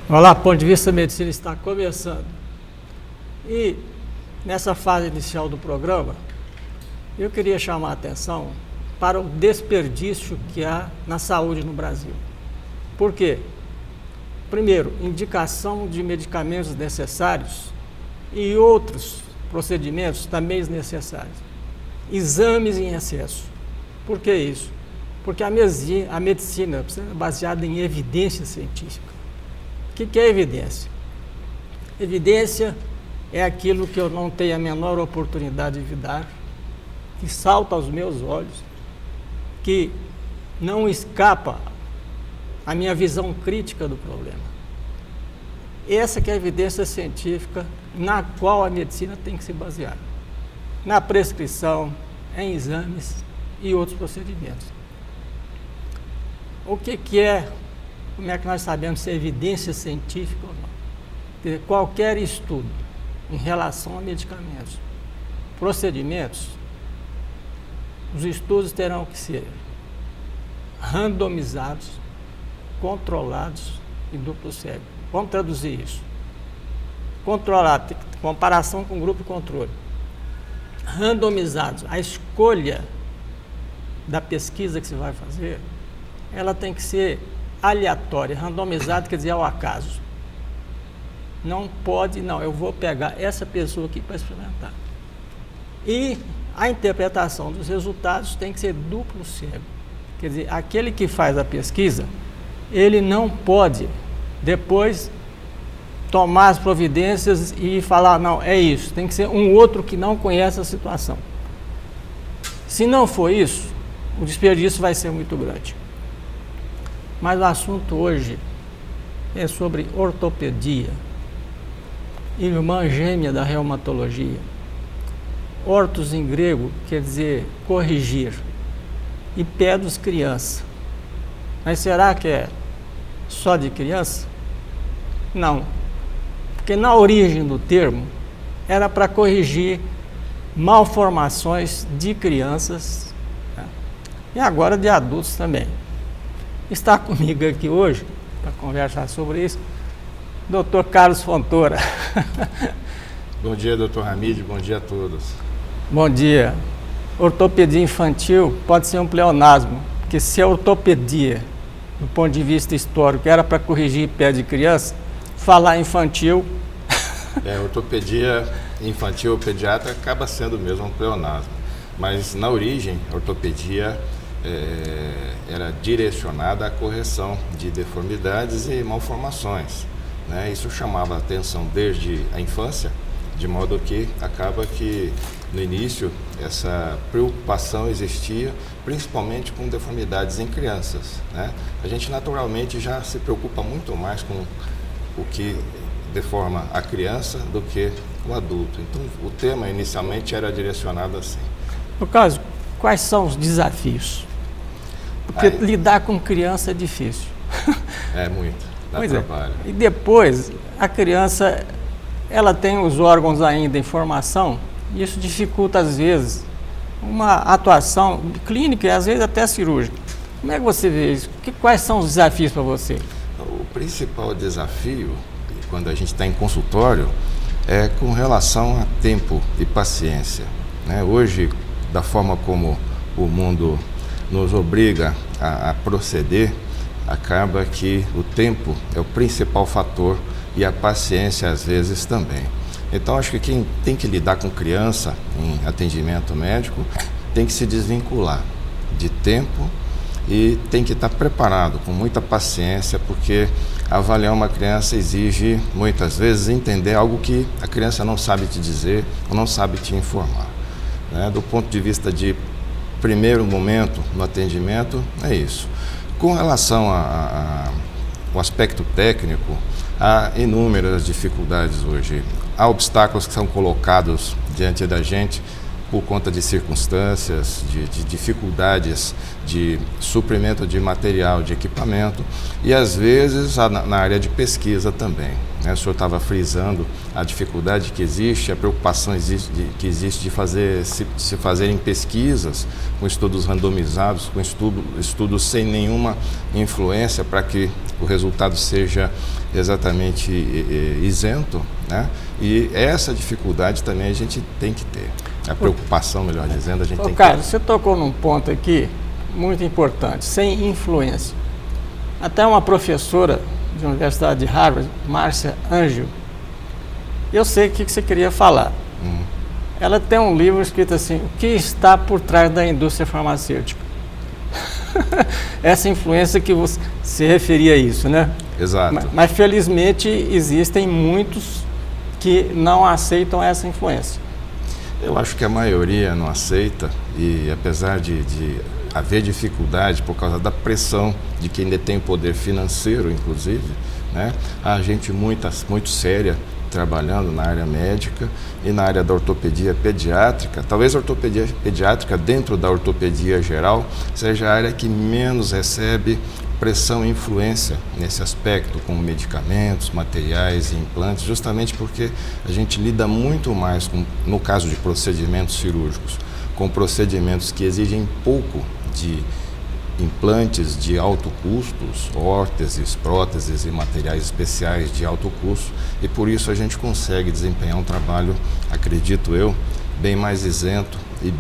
Olá, ponto de vista da medicina está começando. E nessa fase inicial do programa, eu queria chamar a atenção para o desperdício que há na saúde no Brasil. Por quê? Primeiro, indicação de medicamentos necessários e outros procedimentos também desnecessários. Exames em excesso. Por que isso? Porque a medicina é baseada em evidência científica. O que é evidência? Evidência é aquilo que eu não tenho a menor oportunidade de dar, que salta aos meus olhos, que não escapa à minha visão crítica do problema. Essa que é a evidência científica na qual a medicina tem que se basear. Na prescrição, em exames e outros procedimentos. O que é, como é que nós sabemos se é evidência científica ou não? Quer dizer, qualquer estudo em relação a medicamentos, procedimentos, os estudos terão que ser randomizados, controlados e duplo cego. Vamos traduzir isso. Controlado, comparação com grupo de controle. Randomizados, a escolha da pesquisa que se vai fazer, ela tem que ser aleatória. Randomizado quer dizer ao acaso. Não pode, não, eu vou pegar essa pessoa aqui para experimentar. E a interpretação dos resultados tem que ser duplo cego. Quer dizer, aquele que faz a pesquisa, ele não pode depois tomar as providências e falar, não, é isso. Tem que ser um outro que não conhece a situação. Se não for isso, o desperdício vai ser muito grande. Mas o assunto hoje é sobre ortopedia, irmã gêmea da reumatologia. Ortos em grego quer dizer corrigir, e pedos criança. Mas será que é só de criança? Não, porque na origem do termo era para corrigir malformações de crianças, né? E agora de adultos também. Está comigo aqui hoje, para conversar sobre isso, Dr. Carlos Fontoura. Bom dia, Dr. Hamid, bom dia a todos. Bom dia. Ortopedia infantil pode ser um pleonasmo, porque se a ortopedia, do ponto de vista histórico, era para corrigir pé de criança, falar infantil... Ortopedia infantil ou pediatra acaba sendo mesmo um pleonasmo, mas na origem, a ortopedia era direcionada à correção de deformidades e malformações, né? Isso chamava a atenção desde a infância, de modo que acaba que no início essa preocupação existia principalmente com deformidades em crianças, né? A gente naturalmente já se preocupa muito mais com o que deforma a criança do que o adulto. Então o tema inicialmente era direcionado assim. No caso, quais são os desafios? Porque lidar com criança é difícil. É muito, dá trabalho. E depois, a criança, ela tem os órgãos ainda em formação, e isso dificulta, às vezes, uma atuação clínica e, às vezes, até cirúrgica. Como é que você vê isso? Quais são os desafios para você? O principal desafio, quando a gente está em consultório, é com relação a tempo e paciência, né? Hoje, da forma como o mundo nos obriga a proceder, acaba que o tempo é o principal fator e a paciência às vezes também. Então acho que quem tem que lidar com criança em atendimento médico tem que se desvincular de tempo e tem que estar preparado com muita paciência, porque avaliar uma criança exige muitas vezes entender algo que a criança não sabe te dizer ou não sabe te informar, né? Do ponto de vista de primeiro momento no atendimento, é isso. Com relação ao aspecto técnico, há inúmeras dificuldades hoje. Há obstáculos que são colocados diante da gente por conta de circunstâncias, de dificuldades de suprimento de material, de equipamento, e às vezes na área de pesquisa também. né? O senhor estava frisando a dificuldade que existe, a preocupação que existe de se fazerem pesquisas com estudos randomizados, com estudos sem nenhuma influência para que o resultado seja exatamente isento, né? E essa dificuldade também a gente tem que ter. A preocupação, melhor dizendo, a gente tem que ter. Carlos, você tocou num ponto aqui muito importante, sem influência. Até uma professora de Universidade de Harvard, Márcia Angel, eu sei o que você queria falar. Ela tem um livro escrito assim, o que está por trás da indústria farmacêutica? Essa influência que você se referia a isso, né? Exato. Mas felizmente existem muitos que não aceitam essa influência. Eu acho que a maioria não aceita e apesar de haver dificuldade por causa da pressão de quem detém poder financeiro, inclusive, né? Há gente muito séria trabalhando na área médica e na área da ortopedia pediátrica. Talvez a ortopedia pediátrica dentro da ortopedia geral seja a área que menos recebe pressão e influência nesse aspecto, com medicamentos, materiais e implantes, justamente porque a gente lida muito mais, no caso de procedimentos cirúrgicos, com procedimentos que exigem pouco de implantes de alto custos, órteses, próteses e materiais especiais de alto custo, e por isso a gente consegue desempenhar um trabalho, acredito eu, bem mais isento e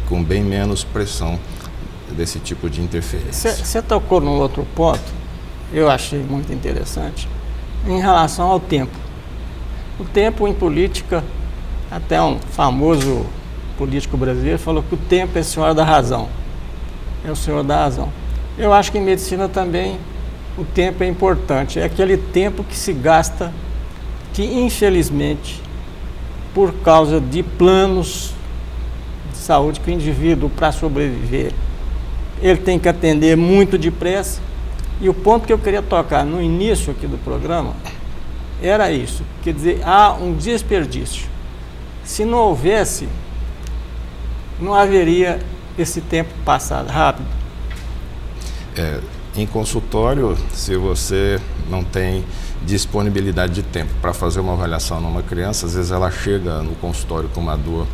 com bem menos pressão desse tipo de interferência. Você tocou num outro ponto, eu achei muito interessante, em relação ao tempo. O tempo em política, até um famoso político brasileiro falou que o tempo é senhor da razão. É o senhor da razão. Eu acho que em medicina também o tempo é importante. É aquele tempo que se gasta, que infelizmente, por causa de planos de saúde que o indivíduo, para sobreviver, ele tem que atender muito depressa. E o ponto que eu queria tocar no início aqui do programa era isso. Quer dizer, há um desperdício. Se não houvesse, não haveria esse tempo passado rápido. Em consultório, se você não tem disponibilidade de tempo para fazer uma avaliação numa criança, às vezes ela chega no consultório com uma dor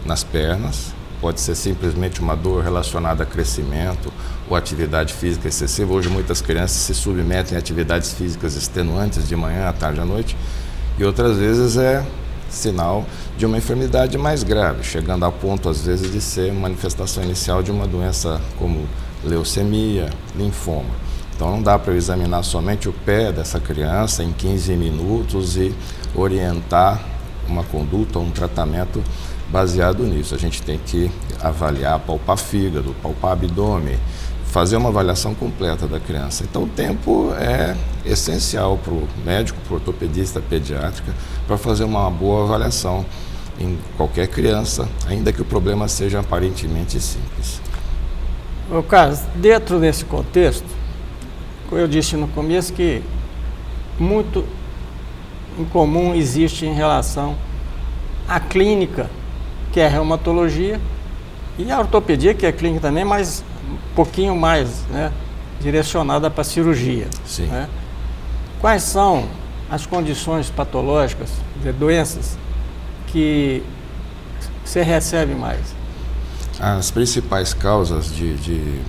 nas pernas, pode ser simplesmente uma dor relacionada a crescimento ou atividade física excessiva. Hoje muitas crianças se submetem a atividades físicas extenuantes de manhã, à tarde, à noite, e outras vezes é sinal de uma enfermidade mais grave, chegando a ponto às vezes de ser manifestação inicial de uma doença como leucemia, linfoma. Então não dá para eu examinar somente o pé dessa criança em 15 minutos e orientar uma conduta ou um tratamento baseado nisso. A gente tem que avaliar, palpar fígado, palpar abdômen, fazer uma avaliação completa da criança. Então o tempo é essencial para o médico, para o ortopedista pediátrica, para fazer uma boa avaliação em qualquer criança, ainda que o problema seja aparentemente simples. Carlos, dentro desse contexto, eu disse no começo que muito incomum existe em relação à clínica, que é a reumatologia, e a ortopedia, que é clínica também, mas um pouquinho mais, né, direcionada para a cirurgia. Sim. Né? Quais são as condições patológicas, de doenças, que você recebe mais? As principais causas de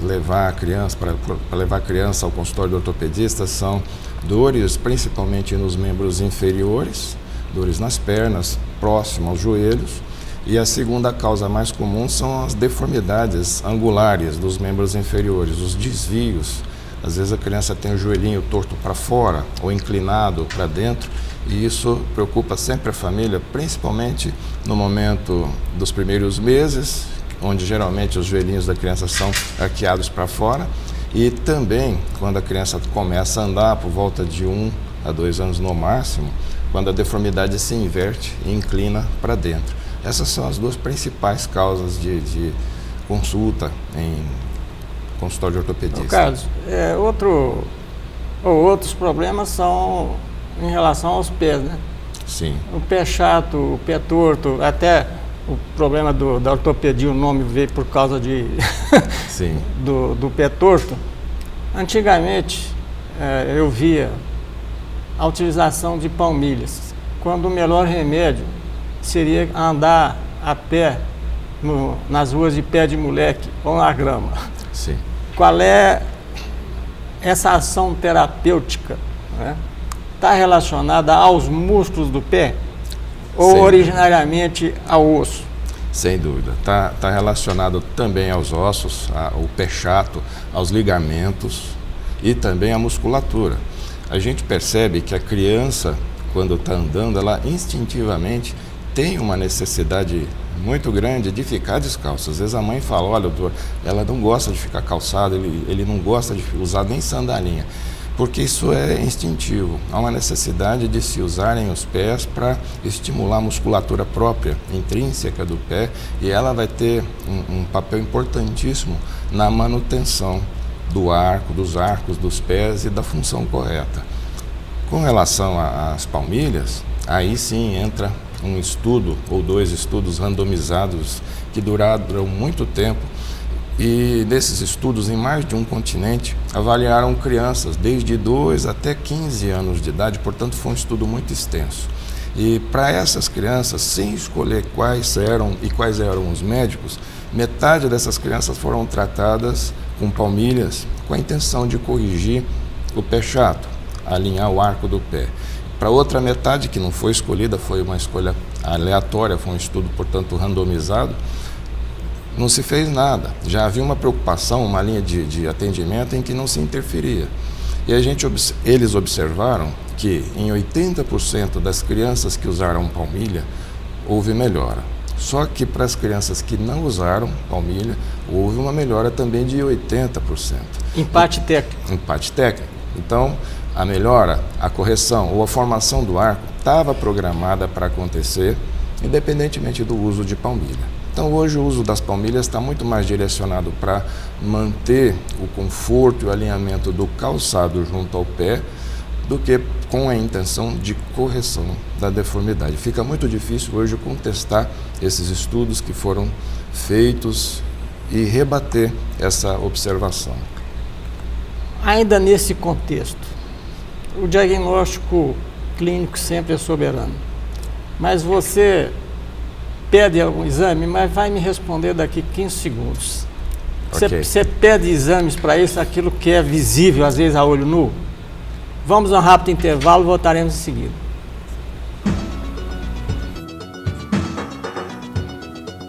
levar a criança, para levar a criança ao consultório do ortopedista são dores principalmente nos membros inferiores, dores nas pernas, próximo aos joelhos, e a segunda causa mais comum são as deformidades angulares dos membros inferiores, os desvios. Às vezes a criança tem o joelhinho torto para fora ou inclinado para dentro, e isso preocupa sempre a família, principalmente no momento dos primeiros meses, onde geralmente os joelhinhos da criança são arqueados para fora, e também quando a criança começa a andar por volta de 1 a 2 anos no máximo, quando a deformidade se inverte e inclina para dentro. Essas são as duas principais causas de consulta em consultório de ortopedista. Carlos, outros problemas são em relação aos pés, né? Sim. O pé chato, o pé torto, até o problema da ortopedia, o nome veio por causa Sim. do pé torto. Antigamente, eu via a utilização de palmilhas, quando o melhor remédio seria andar a pé nas ruas de pé de moleque ou na grama. Sim. Qual é essa ação terapêutica? Está relacionada aos músculos do pé ou originariamente ao osso? Sem dúvida. Está relacionado também aos ossos, ao pé chato, aos ligamentos e também à musculatura. A gente percebe que a criança, quando está andando, ela instintivamente tem uma necessidade muito grande de ficar descalço. Às vezes a mãe fala, olha, doutor, ela não gosta de ficar calçada, ele não gosta de usar nem sandalinha, porque isso é instintivo. Há uma necessidade de se usarem os pés para estimular a musculatura própria, intrínseca do pé, e ela vai ter um papel importantíssimo na manutenção do arco, dos arcos dos pés e da função correta. Com relação às palmilhas, aí sim entra um estudo ou 2 estudos randomizados que duraram muito tempo, e nesses estudos, em mais de um continente, avaliaram crianças desde 2 até 15 anos de idade, portanto foi um estudo muito extenso. E para essas crianças, sem escolher quais eram os médicos, metade dessas crianças foram tratadas com palmilhas com a intenção de corrigir o pé chato, alinhar o arco do pé. Para outra metade, que não foi escolhida, foi uma escolha aleatória, foi um estudo, portanto, randomizado, não se fez nada. Já havia uma preocupação, uma linha de atendimento em que não se interferia. E eles observaram que em 80% das crianças que usaram palmilha, houve melhora. Só que para as crianças que não usaram palmilha, houve uma melhora também de 80%. Empate técnico. Empate técnico. Então, a melhora, a correção ou a formação do arco estava programada para acontecer, independentemente do uso de palmilha. Então, hoje o uso das palmilhas está muito mais direcionado para manter o conforto e o alinhamento do calçado junto ao pé do que com a intenção de correção da deformidade. Fica muito difícil hoje contestar esses estudos que foram feitos e rebater essa observação. Ainda nesse contexto, o diagnóstico clínico sempre é soberano, mas você pede algum exame, mas vai me responder daqui 15 segundos. Você pede exames para isso, aquilo que é visível, às vezes a olho nu? Vamos a um rápido intervalo, voltaremos em seguida.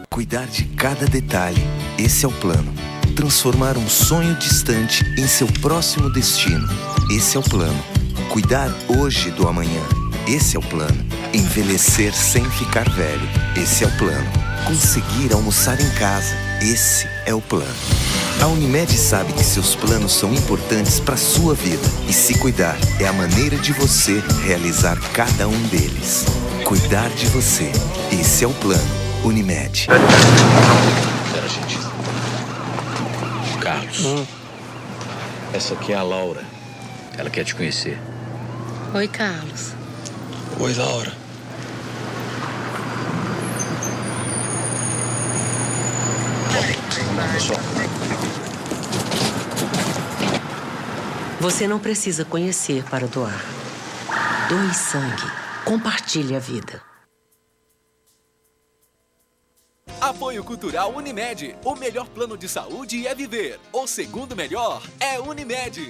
Cuidar de cada detalhe, esse é o plano. Transformar um sonho distante em seu próximo destino, esse é o plano. Cuidar hoje do amanhã, esse é o plano. Envelhecer sem ficar velho, esse é o plano. Conseguir almoçar em casa, esse é o plano. A Unimed sabe que seus planos são importantes para a sua vida e se cuidar é a maneira de você realizar cada um deles. Cuidar de você, esse é o plano. Unimed. Pera, gente. Carlos. Essa aqui é a Laura. Ela quer te conhecer. Oi, Carlos. Oi, Laura. Pessoal. Você não precisa conhecer para doar. Doe sangue. Compartilhe a vida. Apoio Cultural Unimed. O melhor plano de saúde é viver. O segundo melhor é Unimed.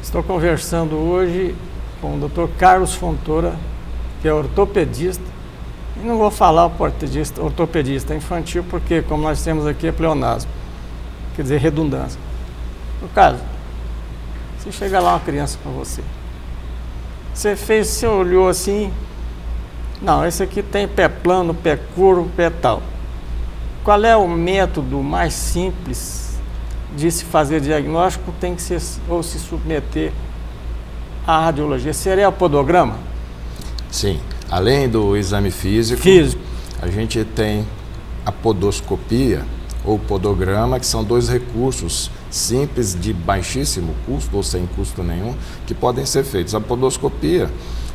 Estou conversando hoje com o Dr. Carlos Fontoura, que é ortopedista. E não vou falar ortopedista infantil, porque como nós temos aqui é pleonasmo, quer dizer redundância. No caso, se chega lá uma criança para você, você olhou assim, não, esse aqui tem pé plano, pé curvo, pé tal. Qual é o método mais simples de se fazer diagnóstico? Tem que ser ou se submeter à radiologia. Seria o podograma? Sim. Além do exame físico, a gente tem a podoscopia ou podograma, que são 2 recursos simples de baixíssimo custo ou sem custo nenhum, que podem ser feitos. A podoscopia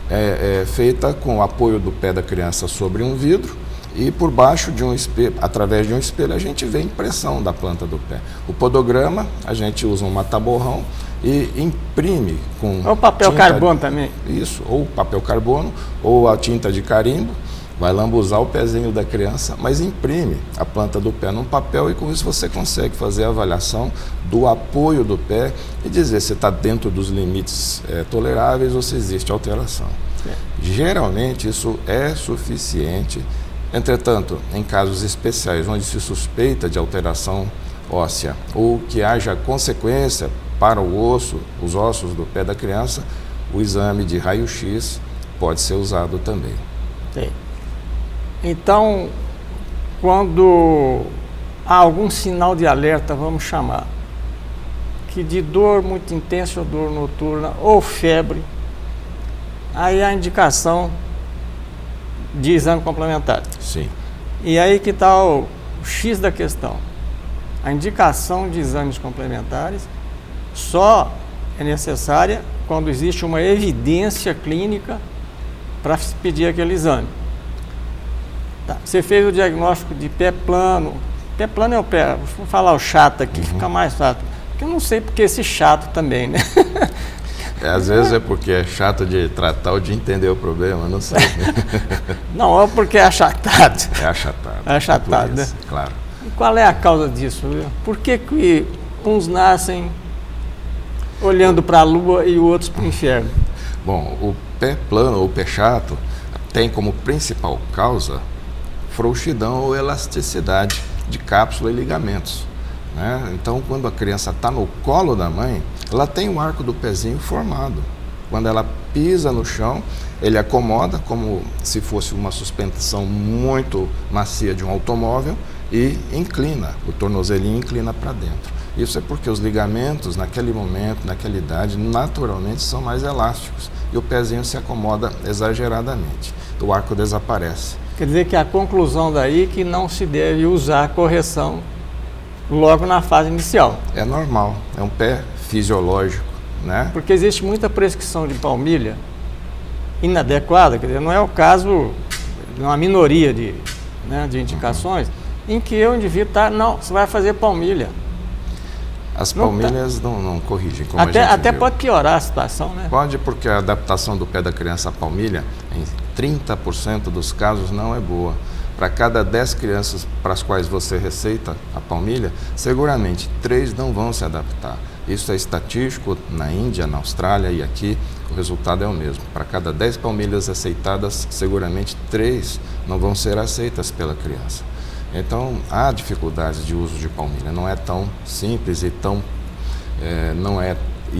é feita com o apoio do pé da criança sobre um vidro E por baixo de um espelho, através de um espelho, a gente vê a impressão da planta do pé. O podograma, a gente usa um mata-borrão e imprime com Ou papel tinta carbono também. Isso, ou papel carbono, ou a tinta de carimbo, vai lambuzar o pezinho da criança, mas imprime a planta do pé num papel e com isso você consegue fazer a avaliação do apoio do pé e dizer se está dentro dos limites toleráveis ou se existe alteração. Geralmente isso é suficiente. Entretanto, em casos especiais onde se suspeita de alteração óssea ou que haja consequência para o osso, os ossos do pé da criança, o exame de raio-x pode ser usado também. Sim. Então, quando há algum sinal de alerta, vamos chamar, que de dor muito intensa ou dor noturna ou febre, aí a indicação de exame complementar. Sim. E aí que está o X da questão. A indicação de exames complementares só é necessária quando existe uma evidência clínica para se pedir aquele exame. Tá. Você fez o diagnóstico de pé plano. Pé plano é o pé, vou falar o chato aqui, fica mais fácil. Porque eu não sei porque esse chato também, né? Às vezes é porque é chato de tratar ou de entender o problema, não sei. Não, é porque é achatado. É achatado. É achatado, né? Claro. E qual é a causa disso? Viu? Por que uns nascem olhando para a lua e outros para o inferno? Bom, o pé plano ou pé chato tem como principal causa frouxidão ou elasticidade de cápsula e ligamentos, né? Então, quando a criança está no colo da mãe, ela tem o arco do pezinho formado. Quando ela pisa no chão, ele acomoda como se fosse uma suspensão muito macia de um automóvel e inclina, o tornozelinho inclina para dentro. Isso é porque os ligamentos, naquele momento, naquela idade, naturalmente são mais elásticos e o pezinho se acomoda exageradamente. O arco desaparece. Quer dizer que a conclusão daí é que não se deve usar a correção logo na fase inicial. É normal, é um pé fisiológico, né? Porque existe muita prescrição de palmilha inadequada, quer dizer, não é o caso, é uma minoria de indicações, em que o indivíduo está, não, você vai fazer palmilha. As palmilhas não corrigem, como a gente até viu. pode piorar a situação, né? Pode, porque a adaptação do pé da criança à palmilha, em 30% dos casos, não é boa. Para cada 10 crianças para as quais você receita a palmilha, seguramente 3 não vão se adaptar. Isso é estatístico na Índia, na Austrália e aqui o resultado é o mesmo. Para cada 10 palmilhas aceitadas, seguramente 3 não vão ser aceitas pela criança. Então, há dificuldades de uso de palmilha, não é tão simples e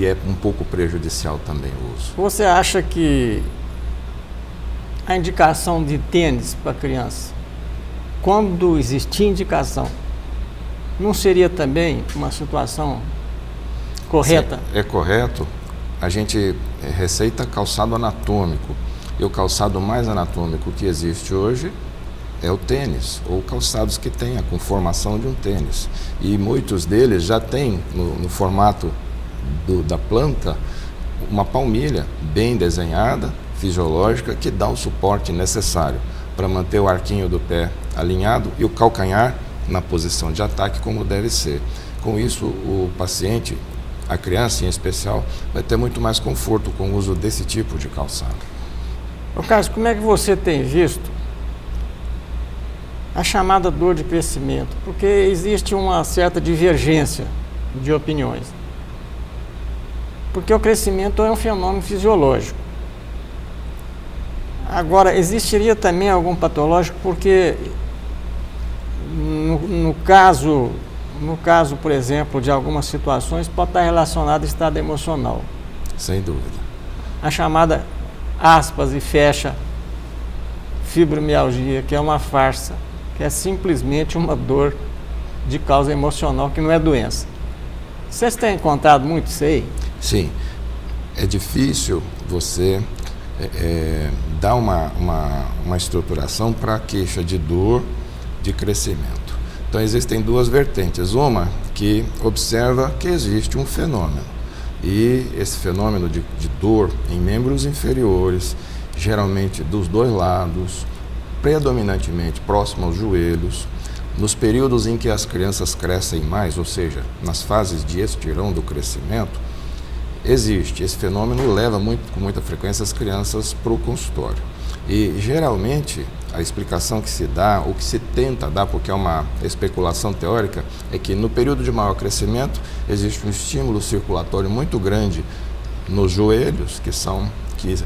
é um pouco prejudicial também o uso. Você acha que a indicação de tênis para criança, quando existir indicação, não seria também uma situação correta? Sim, é correto. A gente receita calçado anatômico. E o calçado mais anatômico que existe hoje é o tênis, ou calçados que têm a conformação de um tênis. E muitos deles já têm, no formato da planta, uma palmilha bem desenhada, fisiológica, que dá o suporte necessário para manter o arquinho do pé alinhado e o calcanhar na posição de ataque como deve ser. Com isso, o paciente, a criança em especial, vai ter muito mais conforto com o uso desse tipo de calçado. Ô Carlos, como é que você tem visto a chamada dor de crescimento? Porque existe uma certa divergência de opiniões. Porque o crescimento é um fenômeno fisiológico. Agora, existiria também algum patológico, porque no caso, por exemplo, de algumas situações, pode estar relacionado ao estado emocional. Sem dúvida. A chamada, aspas e fecha, fibromialgia, que é uma farsa, que é simplesmente uma dor de causa emocional, que não é doença. Vocês têm encontrado muito isso aí? Sim. É difícil você dar uma estruturação para a queixa de dor de crescimento. Então, existem duas vertentes. Uma que observa que existe um fenômeno. E esse fenômeno de dor em membros inferiores, geralmente dos dois lados, predominantemente próximo aos joelhos, nos períodos em que as crianças crescem mais, ou seja, nas fases de estirão do crescimento, existe esse fenômeno e leva com muita frequência as crianças para o consultório. E geralmente a explicação que se dá, ou que se tenta dar, porque é uma especulação teórica, é que no período de maior crescimento existe um estímulo circulatório muito grande nos joelhos,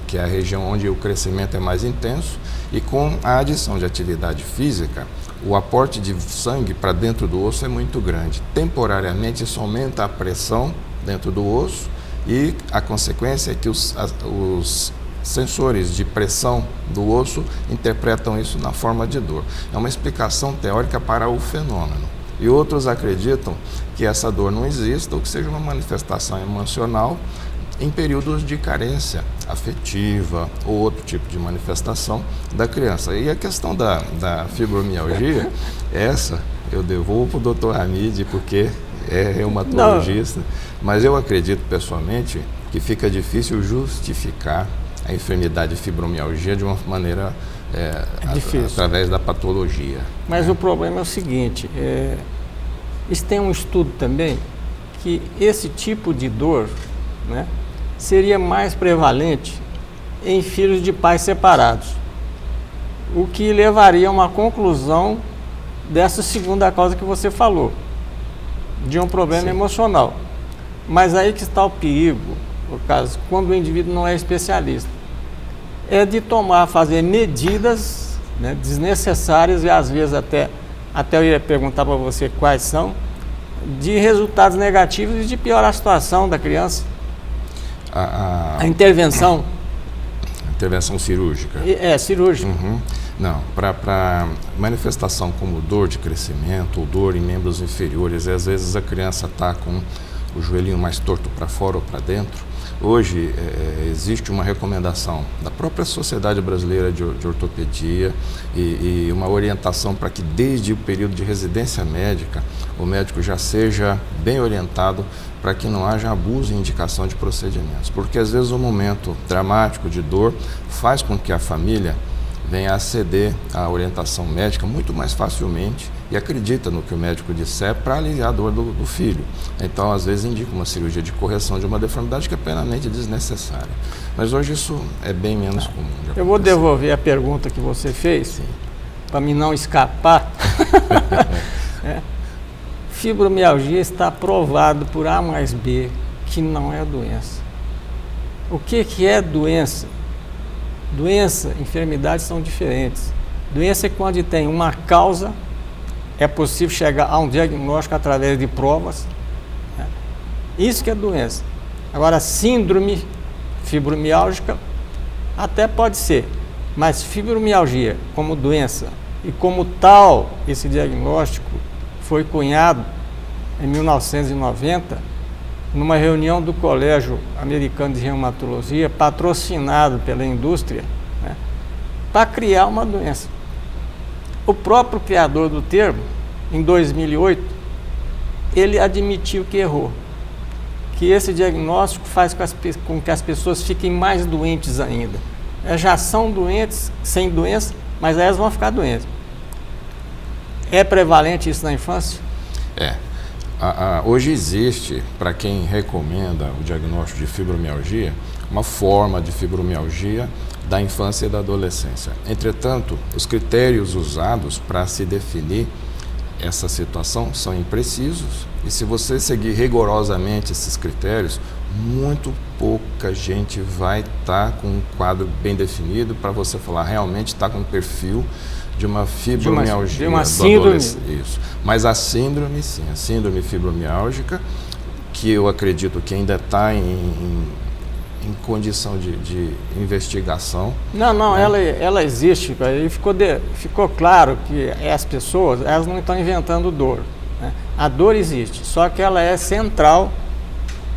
que é a região onde o crescimento é mais intenso, e com a adição de atividade física, o aporte de sangue para dentro do osso é muito grande. Temporariamente isso aumenta a pressão dentro do osso e a consequência é que os sensores de pressão do osso interpretam isso na forma de dor. É uma explicação teórica para o fenômeno. E outros acreditam que essa dor não exista ou que seja uma manifestação emocional em períodos de carência afetiva ou outro tipo de manifestação da criança. E a questão da fibromialgia, essa eu devolvo para o Dr. Hamid, porque é reumatologista, mas eu acredito pessoalmente que fica difícil justificar a enfermidade de fibromialgia de uma maneira através da patologia. Mas o problema é o seguinte, isso tem um estudo também que esse tipo de dor, né, seria mais prevalente em filhos de pais separados, o que levaria a uma conclusão dessa segunda causa que você falou, de um problema emocional. Mas aí que está o perigo, no caso, quando o indivíduo não é especialista, é de fazer medidas, né, desnecessárias e às vezes até eu ia perguntar para você quais são, de resultados negativos e de piorar a situação da criança. A intervenção. Intervenção cirúrgica. Cirúrgica. Uhum. Não, para manifestação como dor de crescimento ou dor em membros inferiores, às vezes a criança está com o joelhinho mais torto para fora ou para dentro. Hoje existe uma recomendação da própria Sociedade Brasileira de Ortopedia e uma orientação para que desde o período de residência médica o médico já seja bem orientado para que não haja abuso e indicação de procedimentos, porque às vezes um momento dramático de dor faz com que a família venha a ceder à orientação médica muito mais facilmente e acredita no que o médico disser para aliviar a dor do filho. Então, às vezes, indica uma cirurgia de correção de uma deformidade que é plenamente desnecessária. Mas hoje isso é bem menos comum. Eu vou devolver a pergunta que você fez, para me não escapar. Fibromialgia está provado por A mais B que não é doença. O que é doença? Doença, enfermidades são diferentes. Doença é quando tem uma causa, é possível chegar a um diagnóstico através de provas. Né? Isso que é doença. Agora, síndrome fibromialgica até pode ser, mas fibromialgia como doença e como tal, esse diagnóstico foi cunhado em 1990 numa reunião do Colégio Americano de Reumatologia, patrocinado pela indústria, né, para criar uma doença. O próprio criador do termo, em 2008, ele admitiu que errou, que esse diagnóstico faz com que as pessoas fiquem mais doentes ainda. Elas já são doentes, sem doença, mas elas vão ficar doentes. É prevalente isso na infância? Hoje existe, para quem recomenda o diagnóstico de fibromialgia, uma forma de fibromialgia da infância e da adolescência. Entretanto, os critérios usados para se definir essa situação são imprecisos e se você seguir rigorosamente esses critérios, muito pouca gente vai estar com um quadro bem definido para você falar realmente está com um perfil de uma fibromialgia, de uma síndrome. Isso. Mas a síndrome, sim, a síndrome fibromialgica, que eu acredito que ainda está em condição de investigação. Não, né? ela existe. E ficou claro que as pessoas elas não estão inventando dor. Né? A dor existe, só que ela é central,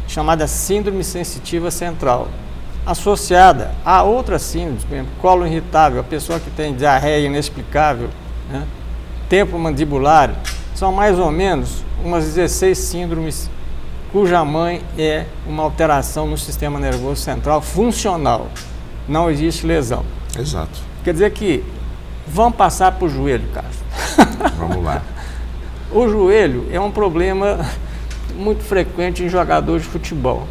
chamada síndrome sensitiva central, associada a outras síndromes, por exemplo, colo irritável, a pessoa que tem diarreia inexplicável, né? Tempo mandibular, são mais ou menos umas 16 síndromes cuja mãe é uma alteração no sistema nervoso central funcional, não existe lesão. Exato. Quer dizer que Vamos passar para o joelho, Carlos. Vamos lá. O joelho é um problema muito frequente em jogador de futebol.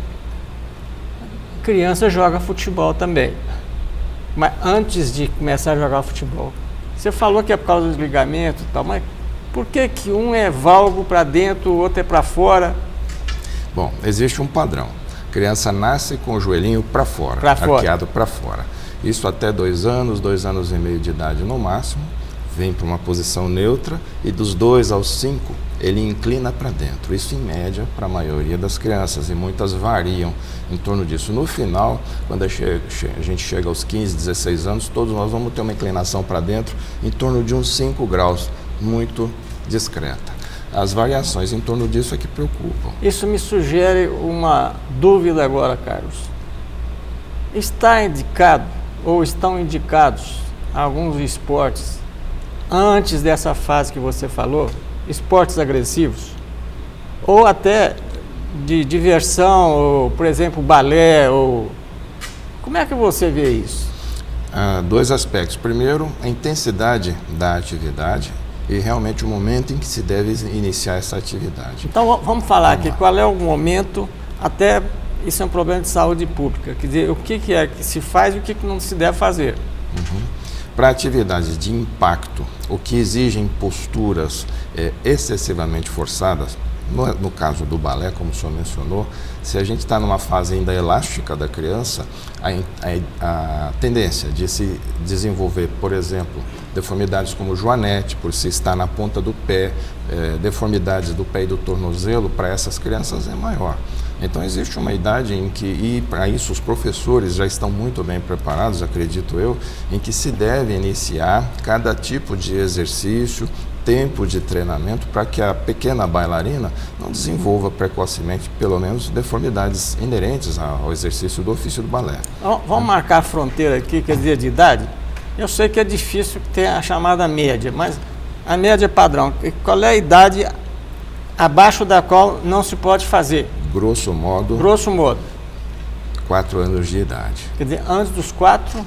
Criança joga futebol também. Mas antes de começar a jogar futebol, você falou que é por causa dos ligamentos e tal, mas por que um é valgo para dentro, o outro é para fora? Bom, existe um padrão. A criança nasce com o joelhinho para fora, arqueado para fora. Isso até 2 anos, 2 anos e meio de idade no máximo, vem para uma posição neutra e dos 2 aos 5 ele inclina para dentro. Isso em média para a maioria das crianças e muitas variam em torno disso. No final, quando a gente chega aos 15, 16 anos, todos nós vamos ter uma inclinação para dentro em torno de uns 5 graus, muito discreta. As variações em torno disso é que preocupam. Isso me sugere uma dúvida agora, Carlos. Está indicado ou estão indicados alguns esportes antes dessa fase que você falou, esportes agressivos, ou até de diversão, ou, por exemplo, balé, ou... Como é que você vê isso? 2 aspectos. Primeiro, a intensidade da atividade e realmente o momento em que se deve iniciar essa atividade. Então, vamos falar aqui, qual é o momento, até isso é um problema de saúde pública, quer dizer, o que é que se faz e o que não se deve fazer. Para atividades de impacto, o que exigem posturas excessivamente forçadas, no caso do balé, como o senhor mencionou, se a gente está numa fase ainda elástica da criança, a tendência de se desenvolver, por exemplo, deformidades como joanete, por se estar na ponta do pé, deformidades do pé e do tornozelo, para essas crianças é maior. Então existe uma idade em que, e para isso os professores já estão muito bem preparados, acredito eu, em que se deve iniciar cada tipo de exercício, tempo de treinamento, para que a pequena bailarina não desenvolva precocemente, pelo menos, deformidades inerentes ao exercício do ofício do balé. Vamos marcar a fronteira aqui, quer dizer, de idade? Eu sei que é difícil ter a chamada média, mas a média padrão, qual é a idade abaixo da qual não se pode fazer? Grosso modo, 4 anos de idade. Quer dizer, antes dos 4...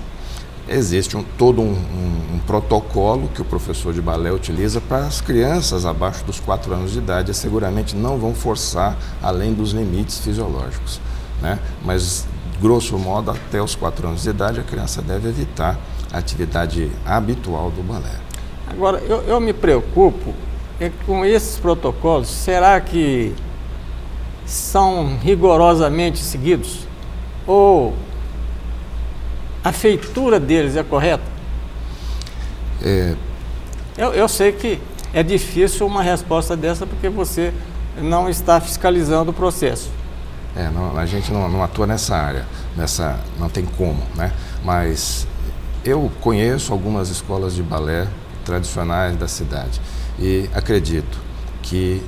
Existe todo um protocolo que o professor de balé utiliza para as crianças abaixo dos 4 anos de idade, e seguramente não vão forçar além dos limites fisiológicos, né? Mas, grosso modo, até os 4 anos de idade, a criança deve evitar a atividade habitual do balé. Agora, eu me preocupo com esses protocolos, será que são rigorosamente seguidos? Ou a feitura deles é correta? Eu sei que é difícil uma resposta dessa porque você não está fiscalizando o processo. A gente não atua nessa área, não tem como, né? Mas eu conheço algumas escolas de balé tradicionais da cidade e acredito que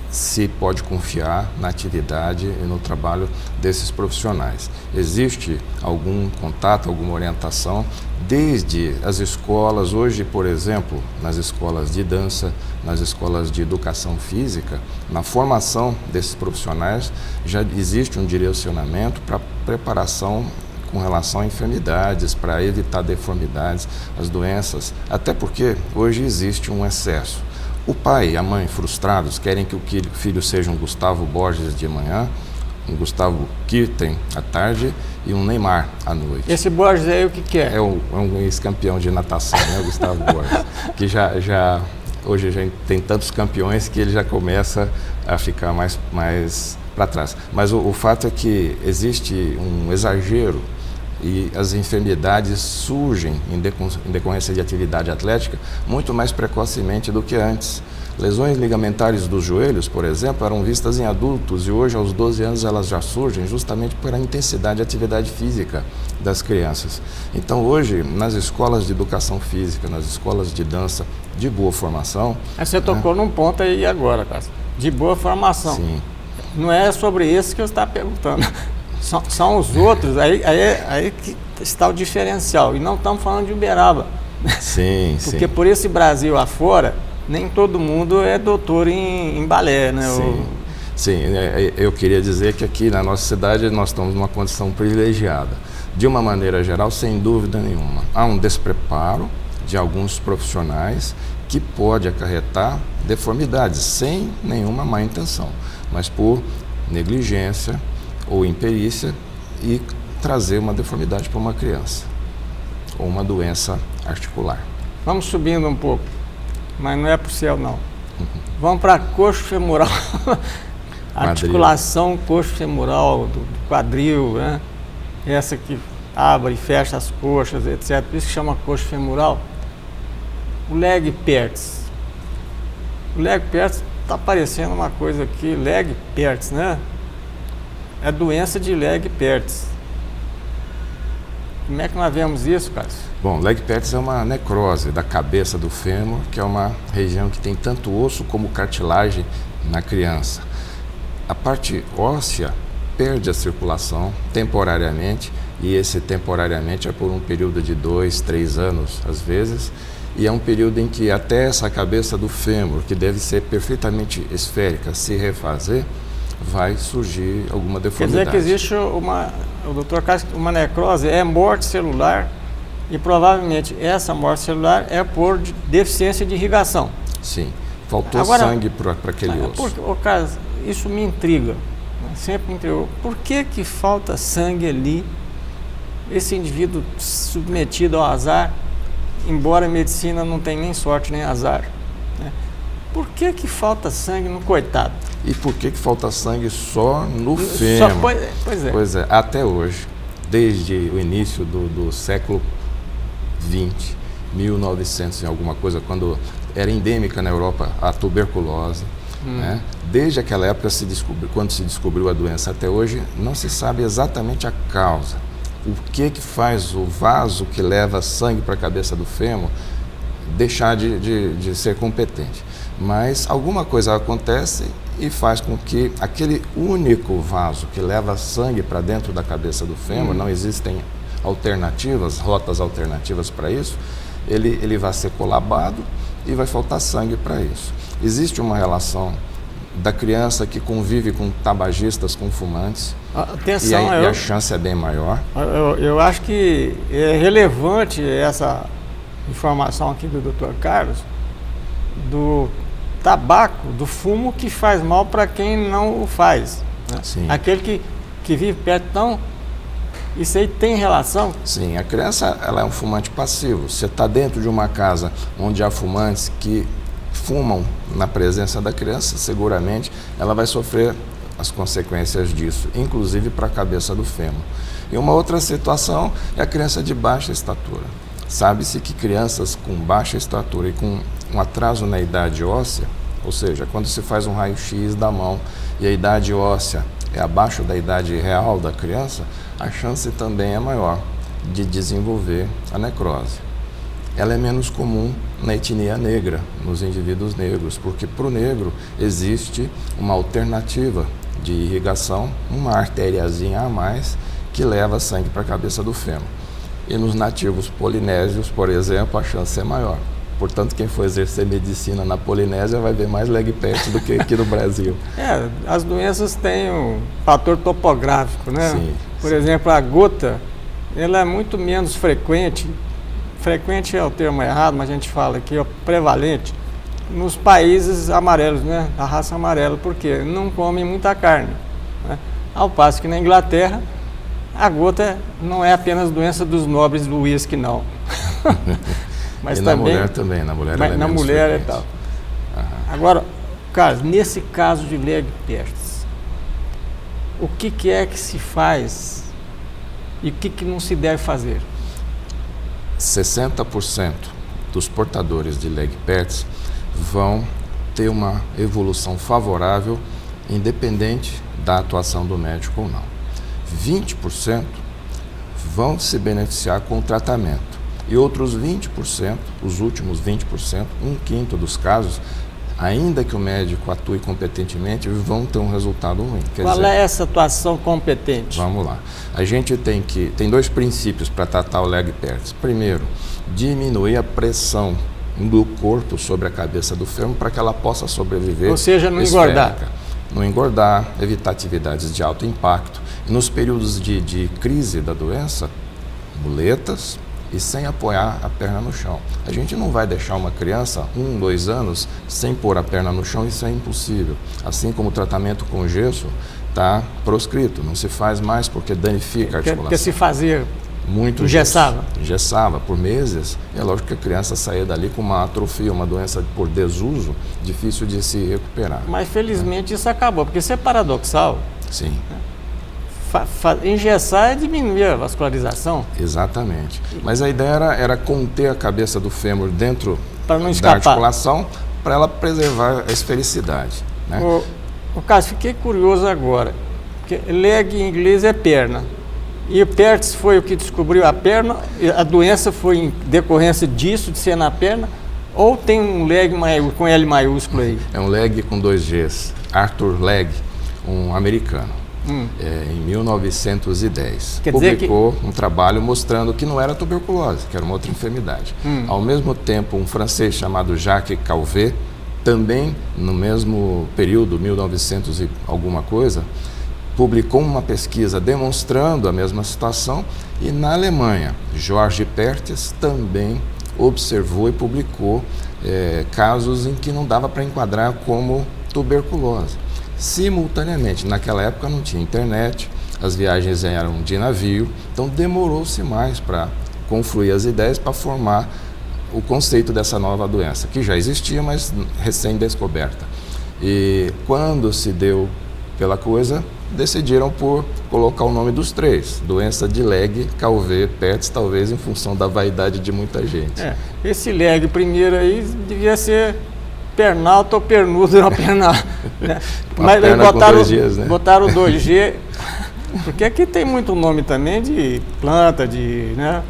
se pode confiar na atividade e no trabalho desses profissionais. Existe algum contato, alguma orientação, desde as escolas, hoje, por exemplo, nas escolas de dança, nas escolas de educação física, na formação desses profissionais, já existe um direcionamento para preparação com relação a enfermidades, para evitar deformidades, as doenças, até porque hoje existe um excesso. O pai e a mãe frustrados querem que o filho seja um Gustavo Borges de manhã, um Gustavo Kirten à tarde e um Neymar à noite. Esse Borges aí o que é? É um ex-campeão de natação, né, o Gustavo Borges, que hoje já tem tantos campeões que ele já começa a ficar mais para trás. Mas o fato é que existe um exagero e as enfermidades surgem em decorrência de atividade atlética muito mais precocemente do que antes. Lesões ligamentares dos joelhos, por exemplo, eram vistas em adultos e hoje, aos 12 anos, elas já surgem justamente pela intensidade de atividade física das crianças. Então, hoje, nas escolas de educação física, nas escolas de dança de boa formação... Você tocou num ponto aí agora, Cássio, de boa formação. Sim. Não é sobre esse que eu estava perguntando. São os outros, aí que está o diferencial. E não estamos falando de Uberaba. Sim, porque por esse Brasil afora, nem todo mundo é doutor em balé, né? Sim, eu queria dizer que aqui na nossa cidade nós estamos numa condição privilegiada. De uma maneira geral, sem dúvida nenhuma. Há um despreparo de alguns profissionais que pode acarretar deformidades sem nenhuma má intenção, mas por negligência ou imperícia e trazer uma deformidade para uma criança ou uma doença articular. Vamos subindo um pouco, mas não é para o céu não. Vamos para coxo femoral, articulação coxo femoral do quadril, né? Essa que abre e fecha as coxas, etc. Por isso que chama coxo femoral. O leg perts. O leg perts está parecendo uma coisa aqui, leg perts, né? É doença de leg perts. Como é que nós vemos isso, Cássio? Bom, leg perts é uma necrose da cabeça do fêmur, que é uma região que tem tanto osso como cartilagem na criança. A parte óssea perde a circulação temporariamente, e esse temporariamente é por um período de 2, 3 anos, às vezes, e é um período em que até essa cabeça do fêmur, que deve ser perfeitamente esférica, se refazer, vai surgir alguma deformidade. Quer dizer que existe o doutor Cássio, uma necrose, é morte celular, e provavelmente essa morte celular é por deficiência de irrigação. Sim, faltou sangue para aquele osso. Cássio, isso me intriga, sempre me intrigou. Por que falta sangue ali, esse indivíduo submetido ao azar, embora a medicina não tenha nem sorte nem azar, né? Por que falta sangue no coitado? E por que falta sangue só no fêmur? Pois é, até hoje, desde o início do século XX, 1900 e alguma coisa, quando era endêmica na Europa a tuberculose, né? Desde aquela época, quando se descobriu a doença até hoje, não se sabe exatamente a causa. O que faz o vaso que leva sangue para a cabeça do fêmur deixar de ser competente. Mas alguma coisa acontece e faz com que aquele único vaso que leva sangue para dentro da cabeça do fêmur, não existem alternativas, rotas alternativas para isso, ele vai ser colabado e vai faltar sangue para isso. Existe uma relação da criança que convive com tabagistas, com fumantes, atenção, e a chance é bem maior. Eu acho que é relevante essa informação aqui do Dr. Carlos, do tabaco, do fumo que faz mal para quem não o faz, né? Sim. Aquele que vive perto, então, isso aí tem relação? Sim, a criança ela é um fumante passivo. Você está dentro de uma casa onde há fumantes que fumam na presença da criança, seguramente ela vai sofrer as consequências disso, inclusive para a cabeça do fêmur. E uma outra situação é a criança de baixa estatura. Sabe-se que crianças com baixa estatura e com um atraso na idade óssea, ou seja, quando se faz um raio-x da mão e a idade óssea é abaixo da idade real da criança, a chance também é maior de desenvolver a necrose. Ela é menos comum na etnia negra, nos indivíduos negros, porque para o negro existe uma alternativa de irrigação, uma artériazinha a mais que leva sangue para a cabeça do fêmur. E nos nativos polinésios, por exemplo, a chance é maior. Portanto, quem for exercer medicina na Polinésia vai ver mais leg perts do que aqui no Brasil. As doenças têm um fator topográfico, né? Sim, por exemplo, a gota, ela é muito menos frequente é o termo errado, mas a gente fala aqui, prevalente, nos países amarelos, né? A raça amarela, porque não comem muita carne, né? Ao passo que na Inglaterra, a gota não é apenas doença dos nobres do uísque, não. Mas e na mulher também, na mulher ela é na menos mulher frequente. E tal. Agora, Carlos, nesse caso de leg perts, o que é que se faz e o que não se deve fazer? 60% dos portadores de leg perts vão ter uma evolução favorável, independente da atuação do médico ou não. 20% vão se beneficiar com o tratamento. E outros 20%, os últimos 20%, um quinto dos casos, ainda que o médico atue competentemente, vão ter um resultado ruim. Qual é essa atuação competente? Vamos lá. A gente tem 2 princípios para tratar o leg perts. Primeiro, diminuir a pressão do corpo sobre a cabeça do fêmur para que ela possa sobreviver. Ou seja, não esférica. engordar. Não engordar, evitar atividades de alto impacto. E nos períodos de crise da doença, muletas e sem apoiar a perna no chão. A gente não vai deixar uma criança, 1, 2 anos, sem pôr a perna no chão, isso é impossível. Assim como o tratamento com gesso está proscrito, não se faz mais porque danifica a articulação. Porque se fazia, muito engessava. Engessava por meses, e é lógico que a criança saía dali com uma atrofia, uma doença por desuso, difícil de se recuperar. Mas felizmente isso acabou, porque isso é paradoxal. Sim. Engessar é diminuir a vascularização. Exatamente. Mas a ideia era conter a cabeça do fêmur dentro para não da escapar. articulação, para ela preservar a esfericidade. Né? O caso, fiquei curioso agora, porque leg em inglês é perna. E o Pertz foi o que descobriu a perna, a doença foi em decorrência disso, de ser na perna, ou tem um leg com L maiúsculo aí? É um leg com 2 Gs, Arthur Legg, um americano. Em 1910, publicou um trabalho mostrando que não era tuberculose, que era uma outra enfermidade. Ao mesmo tempo, um francês chamado Jacques Calvet, também no mesmo período, 1900 e alguma coisa, publicou uma pesquisa demonstrando a mesma situação, e na Alemanha, George Pertz também observou e publicou casos em que não dava para enquadrar como tuberculose. Simultaneamente, naquela época não tinha internet, as viagens eram de navio, então demorou-se mais para confluir as ideias para formar o conceito dessa nova doença, que já existia, mas recém-descoberta. E quando se deu pela coisa, decidiram por colocar o nome dos 3, doença de Legg, Calvet, Pertz, talvez em função da vaidade de muita gente. Esse Legg primeiro aí devia ser pernalto ou pernudo, não pernal. Né? Mas aí botaram o 2G, porque aqui tem muito nome também de planta, né?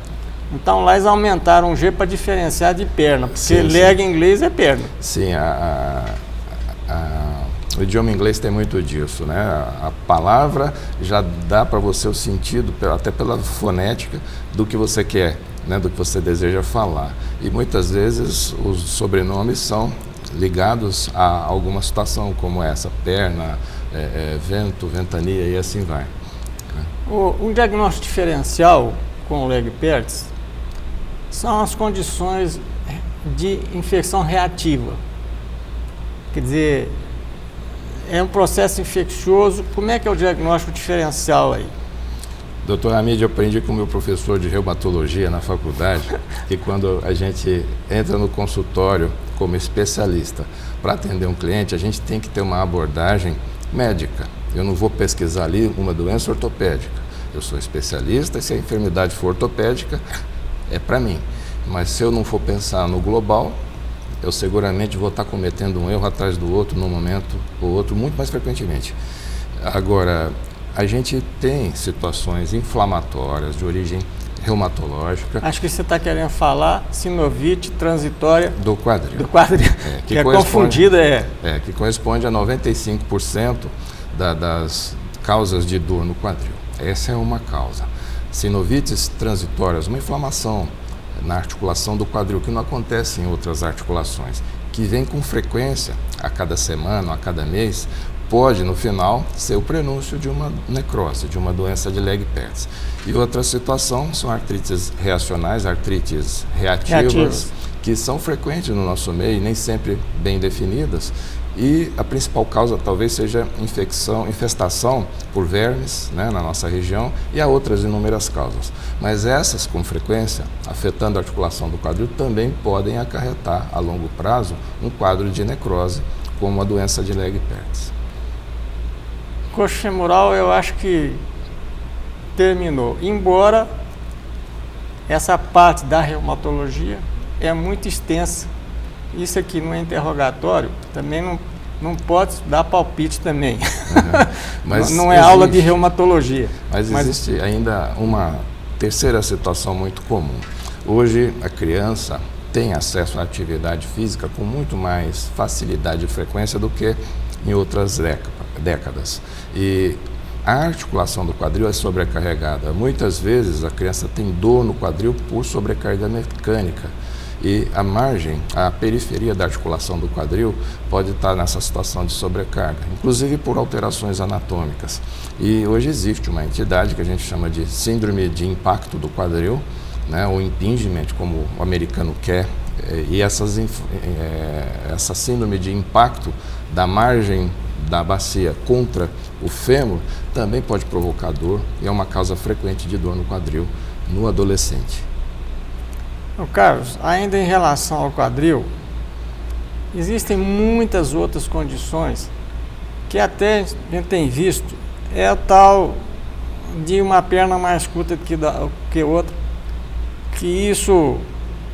Então lá eles aumentaram o G para diferenciar de perna, porque leg em inglês é perna. Sim, o idioma inglês tem muito disso, né? A palavra já dá para você o sentido, até pela fonética, do que você quer, né? Do que você deseja falar. E muitas vezes os sobrenomes são ligados a alguma situação como essa, perna, vento, ventania e assim vai. Um diagnóstico diferencial com o Legg Pertz são as condições de infecção reativa. Quer dizer, é um processo infeccioso. Como é que é o diagnóstico diferencial aí? Doutor Hamid, eu aprendi com o meu professor de reumatologia na faculdade que quando a gente entra no consultório como especialista para atender um cliente, a gente tem que ter uma abordagem médica. Eu não vou pesquisar ali uma doença ortopédica. Eu sou especialista e se a enfermidade for ortopédica, é para mim. Mas se eu não for pensar no global, eu seguramente vou estar cometendo um erro atrás do outro num momento ou outro, muito mais frequentemente. Agora, a gente tem situações inflamatórias de origem reumatológica. Acho que você está querendo falar sinovite transitória do quadril. Do quadril, que é confundida. Que corresponde a 95% das causas de dor no quadril. Essa é uma causa. Sinovites transitórias, uma inflamação na articulação do quadril, que não acontece em outras articulações, que vem com frequência, a cada semana, a cada mês, pode, no final, ser o prenúncio de uma necrose, de uma doença de Legg Pertz. E outra situação são artrites reacionais, artrites reativas, que são frequentes no nosso meio e nem sempre bem definidas. E a principal causa talvez seja infestação por vermes, né, na nossa região, e há outras inúmeras causas. Mas essas, com frequência, afetando a articulação do quadril, também podem acarretar, a longo prazo, um quadro de necrose, como a doença de Legg Pertz. Coxa femoral, eu acho que terminou. Embora essa parte da reumatologia é muito extensa. Isso aqui não é interrogatório, também não pode dar palpite também. Mas não é aula de reumatologia. Mas existe ainda uma terceira situação muito comum. Hoje a criança tem acesso à atividade física com muito mais facilidade e frequência do que em outras décadas. E a articulação do quadril é sobrecarregada. Muitas vezes a criança tem dor no quadril por sobrecarga mecânica. E a margem, a periferia da articulação do quadril pode estar nessa situação de sobrecarga, inclusive por alterações anatômicas. E hoje existe uma entidade que a gente chama de síndrome de impacto do quadril, né, ou impingement, como o americano quer, e essa síndrome de impacto da margem da bacia contra o fêmur também pode provocar dor e é uma causa frequente de dor no quadril no adolescente. Carlos, ainda em relação ao quadril, existem muitas outras condições que até a gente tem visto, é a tal de uma perna mais curta que outra, que isso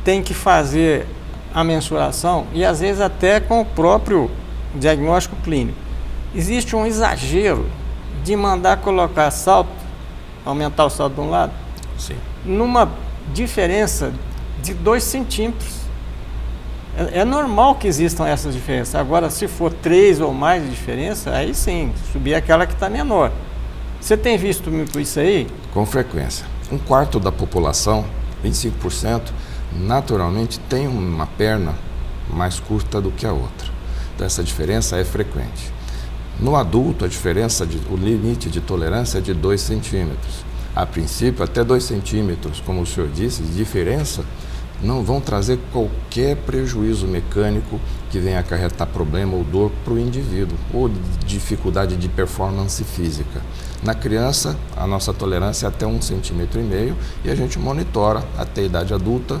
tem que fazer a mensuração e às vezes até com o próprio diagnóstico clínico. Existe um exagero de mandar colocar salto, aumentar o salto de um lado, Sim. numa diferença de 2 centímetros. É normal que existam essas diferenças. Agora, se for 3 ou mais de diferença, aí sim, subir aquela que está menor. Você tem visto muito isso aí? Com frequência. 1/4 da população, 25%, naturalmente tem uma perna mais curta do que a outra. Então, essa diferença é frequente. No adulto, o limite de tolerância é de 2 centímetros. A princípio, até 2 centímetros, como o senhor disse, de diferença, não vão trazer qualquer prejuízo mecânico que venha acarretar problema ou dor para o indivíduo, ou dificuldade de performance física. Na criança, a nossa tolerância é até 1,5 centímetros e a gente monitora até a idade adulta,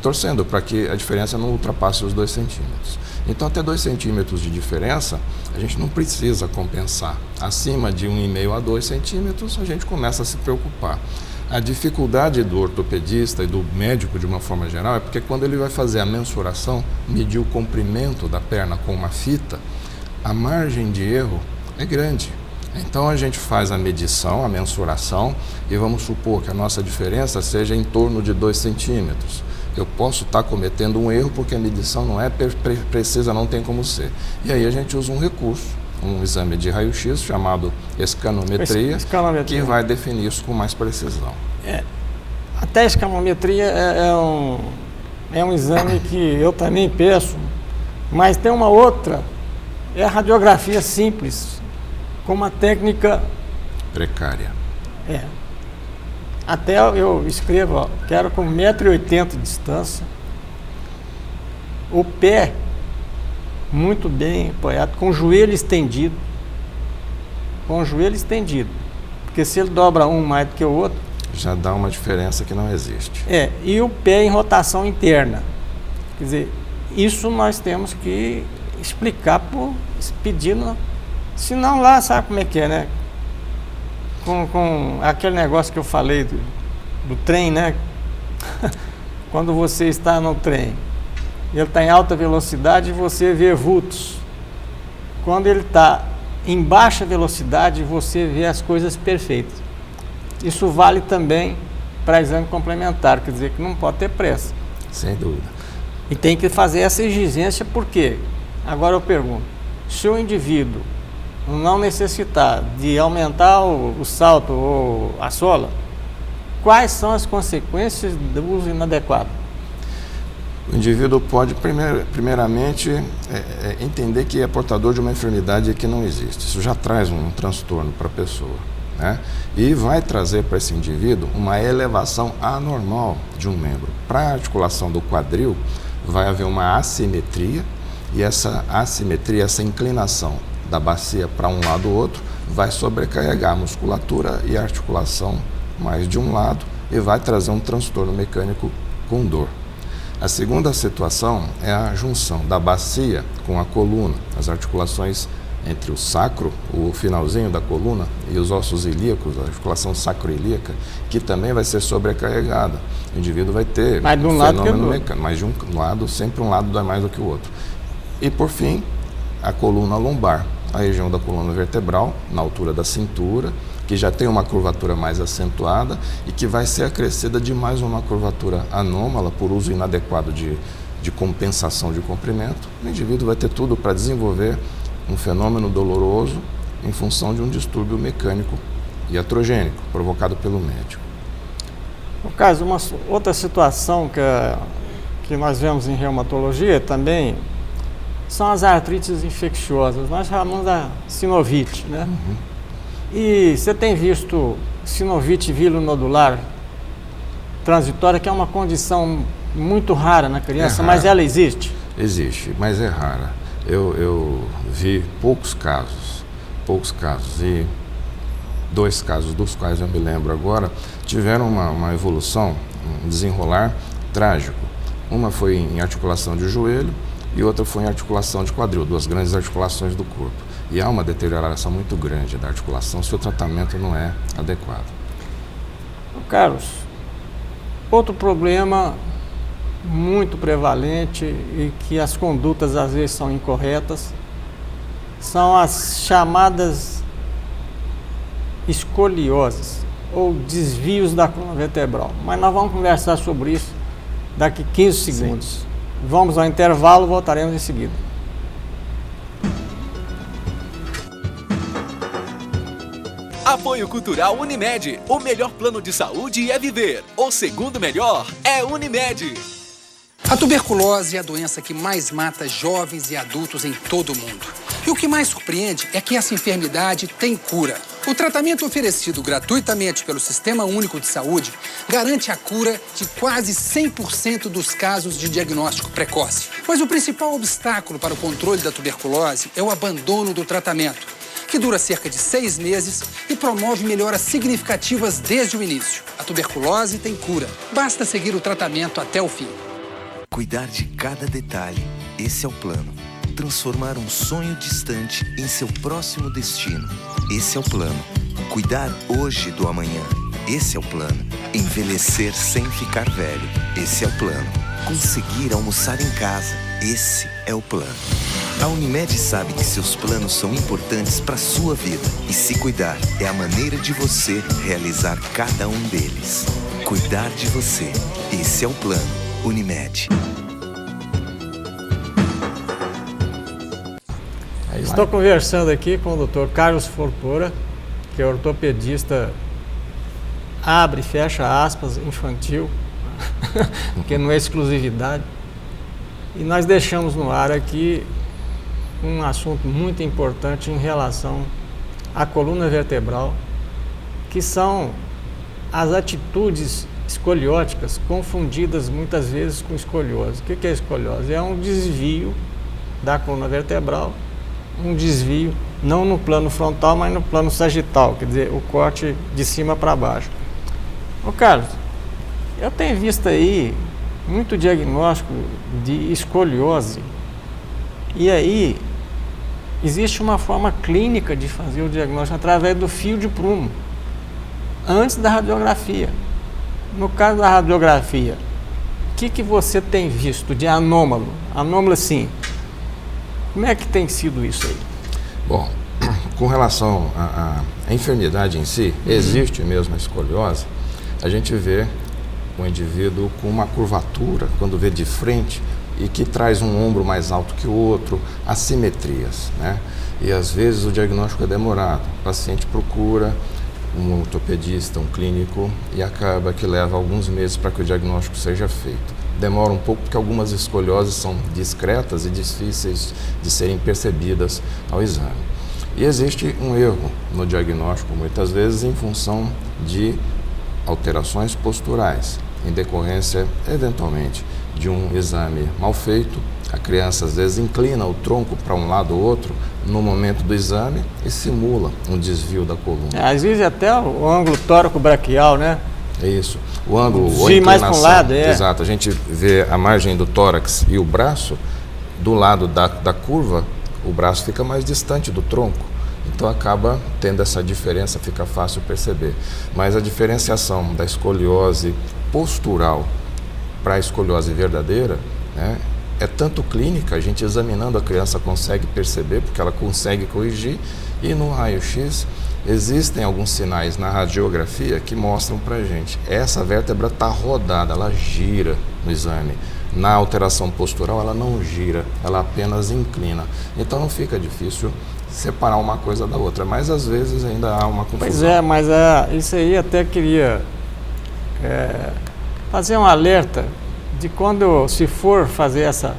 torcendo para que a diferença não ultrapasse os 2 centímetros. Então, até 2 centímetros de diferença, a gente não precisa compensar. Acima de 1,5 a 2 centímetros, a gente começa a se preocupar. A dificuldade do ortopedista e do médico, de uma forma geral, é porque quando ele vai fazer a mensuração, medir o comprimento da perna com uma fita, a margem de erro é grande. Então, a gente faz a medição, a mensuração, e vamos supor que a nossa diferença seja em torno de 2 centímetros. Eu posso estar cometendo um erro porque a medição não é precisa, não tem como ser. E aí a gente usa um recurso, um exame de raio-x chamado escanometria, que vai definir isso com mais precisão. Até a escanometria é um exame que eu também peço, mas tem uma outra, é a radiografia simples, com uma técnica precária. Até eu escrevo, quero com 1,80 m de distância, o pé muito bem apoiado, com o joelho estendido, porque se ele dobra um mais do que o outro, já dá uma diferença que não existe. E o pé em rotação interna. Quer dizer, isso nós temos que explicar pedindo, senão lá sabe como é que é, né? Com aquele negócio que eu falei do trem, né? Quando você está no trem, ele está em alta velocidade e você vê vultos. Quando ele está em baixa velocidade, você vê as coisas perfeitas. Isso vale também para exame complementar, quer dizer que não pode ter pressa. Sem dúvida. E tem que fazer essa exigência, por quê? Agora eu pergunto, se o indivíduo não necessitar de aumentar o salto ou a sola, quais são as consequências do uso inadequado? O indivíduo pode, primeiramente, entender que é portador de uma enfermidade que não existe. Isso já traz um transtorno para a pessoa, né? E vai trazer para esse indivíduo uma elevação anormal de um membro. Para a articulação do quadril, vai haver uma assimetria, e essa assimetria, essa inclinação da bacia para um lado ou outro, vai sobrecarregar a musculatura e a articulação mais de um lado e vai trazer um transtorno mecânico com dor. A segunda situação é a junção da bacia com a coluna, as articulações entre o sacro, o finalzinho da coluna, e os ossos ilíacos, a articulação sacroilíaca, que também vai ser sobrecarregada. O indivíduo vai ter um fenômeno mecânico, mas de um lado, sempre um lado dá mais do que o outro. E por fim, a coluna lombar, a região da coluna vertebral, na altura da cintura, que já tem uma curvatura mais acentuada e que vai ser acrescida de mais uma curvatura anômala por uso inadequado de compensação de comprimento. O indivíduo vai ter tudo para desenvolver um fenômeno doloroso em função de um distúrbio mecânico iatrogênico provocado pelo médico. No caso, uma outra situação que nós vemos em reumatologia também são as artrites infecciosas. Nós chamamos da sinovite, né? E você tem visto sinovite vilonodular? transitória, que é uma condição muito rara na criança, É mas rara. ela existe? Existe, mas é rara. Eu vi poucos casos, e 2 casos dos quais eu me lembro agora, tiveram uma evolução, um desenrolar trágico. Uma foi em articulação de joelho e outra foi em articulação de quadril, 2 grandes articulações do corpo. E há uma deterioração muito grande da articulação se o tratamento não é adequado. Carlos, outro problema muito prevalente e que as condutas às vezes são incorretas são as chamadas escolioses ou desvios da coluna vertebral. Mas nós vamos conversar sobre isso daqui 15 segundos. Sim. Vamos ao intervalo, voltaremos em seguida. Apoio Cultural Unimed. O melhor plano de saúde é viver. O segundo melhor é Unimed. A tuberculose é a doença que mais mata jovens e adultos em todo o mundo. E o que mais surpreende é que essa enfermidade tem cura. O tratamento oferecido gratuitamente pelo Sistema Único de Saúde garante a cura de quase 100% dos casos de diagnóstico precoce. Mas o principal obstáculo para o controle da tuberculose é o abandono do tratamento, que dura cerca de 6 meses e promove melhoras significativas desde o início. A tuberculose tem cura. Basta seguir o tratamento até o fim. Cuidar de cada detalhe, esse é o plano. Transformar um sonho distante em seu próximo destino. Esse é o plano. Cuidar hoje do amanhã. Esse é o plano. Envelhecer sem ficar velho. Esse é o plano. Conseguir almoçar em casa. Esse é o plano. A Unimed sabe que seus planos são importantes para a sua vida. E se cuidar é a maneira de você realizar cada um deles. Cuidar de você. Esse é o plano. Unimed. Estou conversando aqui com o Dr. Carlos Forpora, que é ortopedista, abre e fecha aspas, infantil, porque não é exclusividade. E nós deixamos no ar aqui um assunto muito importante em relação à coluna vertebral, que são as atitudes escolióticas confundidas muitas vezes com escoliose. O que é escoliose? É um desvio da coluna vertebral, um desvio não no plano frontal, mas no plano sagital, quer dizer, o corte de cima para baixo. Ô Carlos, eu tenho visto aí muito diagnóstico de escoliose, e aí existe uma forma clínica de fazer o diagnóstico através do fio de prumo, antes da radiografia. No caso da radiografia, o que você tem visto de anômalo? Anômalo sim. Como é que tem sido isso aí? Bom, com relação à enfermidade em si, existe mesmo a escoliose. A gente vê o indivíduo com uma curvatura, quando vê de frente, e que traz um ombro mais alto que o outro, assimetrias, né? E às vezes o diagnóstico é demorado. O paciente procura um ortopedista, um clínico, e acaba que leva alguns meses para que o diagnóstico seja feito. Demora um pouco porque algumas escolioses são discretas e difíceis de serem percebidas ao exame. E existe um erro no diagnóstico, muitas vezes em função de alterações posturais, em decorrência, eventualmente, de um exame mal feito. A criança às vezes inclina o tronco para um lado ou outro no momento do exame e simula um desvio da coluna. Às vezes até o ângulo tóraco-braquial, né? É isso. O ângulo ou inclinação. Mais para um lado, é. Exato. A gente vê a margem do tórax e o braço, do lado da curva, o braço fica mais distante do tronco. Então acaba tendo essa diferença, fica fácil perceber. Mas a diferenciação da escoliose postural para a escoliose verdadeira, né, é tanto clínica, a gente examinando a criança consegue perceber, porque ela consegue corrigir, e no raio-x existem alguns sinais na radiografia que mostram para a gente, essa vértebra está rodada, ela gira no exame. Na alteração postural ela não gira, ela apenas inclina. Então não fica difícil separar uma coisa da outra, mas às vezes ainda há uma confusão. Pois é, mas isso aí até queria fazer um alerta de quando se for fazer essa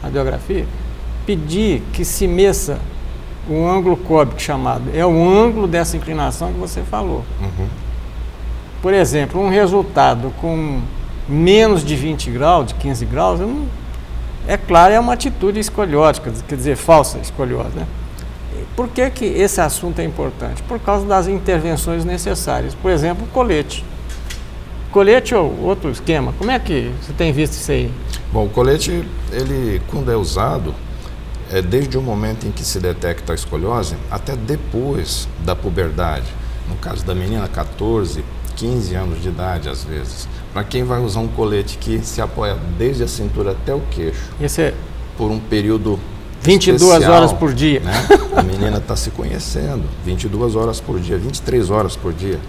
radiografia, pedir que se meça o ângulo cóbico chamado. É o ângulo dessa inclinação que você falou. Uhum. por exemplo, um resultado com menos de 20 graus, de 15 graus, é claro, é uma atitude escoliótica, quer dizer, falsa escoliose, né? Por que esse assunto é importante? Por causa das intervenções necessárias. Por exemplo, colete. Colete ou outro esquema, como é que você tem visto isso aí? Bom, o colete, ele, quando é usado, desde o momento em que se detecta a escoliose até depois da puberdade. No caso da menina, 14, 15 anos de idade, às vezes. Para quem vai usar um colete que se apoia desde a cintura até o queixo, por um período 22 especial, horas por dia. Né? A menina está se conhecendo, 22 horas por dia, 23 horas por dia.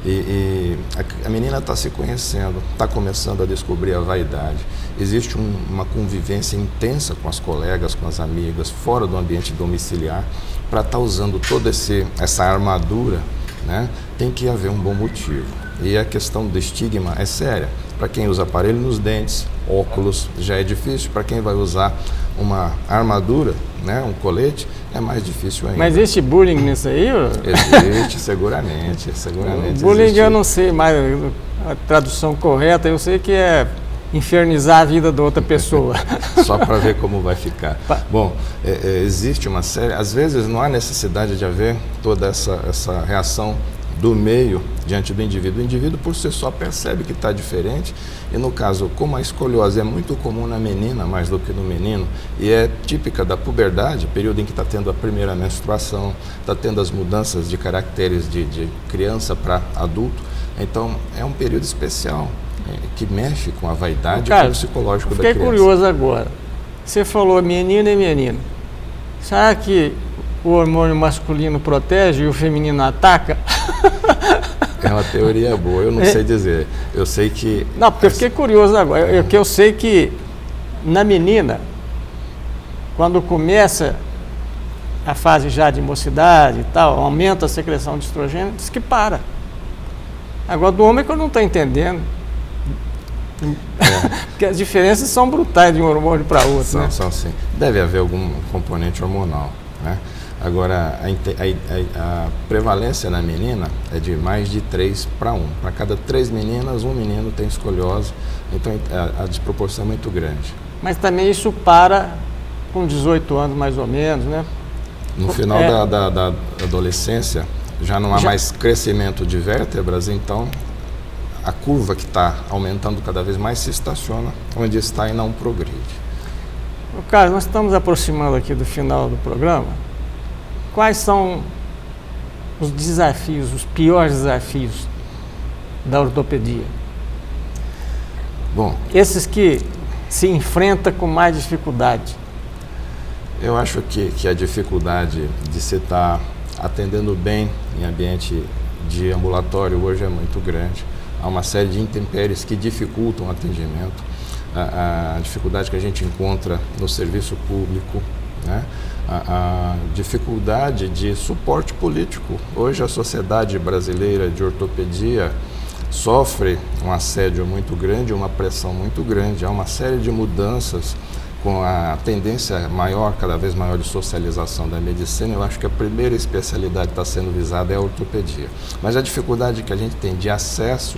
E a menina está se conhecendo, está começando a descobrir a vaidade. Existe uma convivência intensa com as colegas, com as amigas, fora do ambiente domiciliar, para estar usando toda essa armadura, né? Tem que haver um bom motivo. E a questão do estigma é séria. Para quem usa aparelho nos dentes, óculos, já é difícil. Para quem vai usar uma armadura, né, um colete, é mais difícil ainda. Mas existe bullying nisso aí? Existe, seguramente. Bullying existe. Eu não sei mais a tradução correta, eu sei que é infernizar a vida da outra pessoa. Só para ver como vai ficar. Bom, existe uma série, às vezes não há necessidade de haver toda essa reação do meio diante do indivíduo. O indivíduo por si só percebe que está diferente e no caso, como a escoliose é muito comum na menina mais do que no menino e é típica da puberdade, período em que está tendo a primeira menstruação, está tendo as mudanças de caracteres de criança para adulto, então é um período especial que mexe com a vaidade e com o psicológico da criança. Fiquei curioso agora, você falou menina e menino, será que o hormônio masculino protege e o feminino ataca? É uma teoria boa, eu não sei dizer. Eu sei que... Não, porque eu fiquei curioso agora. Eu sei que na menina, quando começa a fase já de mocidade e tal, aumenta a secreção de estrogênio, diz que para. Agora do homem que eu não estou entendendo. Porque as diferenças são brutais de um hormônio para outro. São sim. Deve haver algum componente hormonal, né? Agora, a prevalência na menina é de mais de 3 para 1. Para cada 3 meninas, um menino tem escoliose, então a desproporção é muito grande. Mas também isso para com 18 anos, mais ou menos, né? No final da adolescência, já não há mais crescimento de vértebras, então a curva que está aumentando cada vez mais se estaciona onde está e não progride. Carlos, nós estamos aproximando aqui do final do programa. Quais são os desafios, os piores desafios da ortopedia? Bom, esses que se enfrenta com mais dificuldade. Eu acho que a dificuldade de se estar atendendo bem em ambiente de ambulatório hoje é muito grande. Há uma série de intempéries que dificultam o atendimento. A dificuldade que a gente encontra no serviço público, né? A dificuldade de suporte político. Hoje a sociedade brasileira de ortopedia sofre um assédio muito grande, uma pressão muito grande. Há uma série de mudanças com a tendência maior, cada vez maior de socialização da medicina. Eu acho que a primeira especialidade que está sendo visada é a ortopedia. Mas a dificuldade que a gente tem de acesso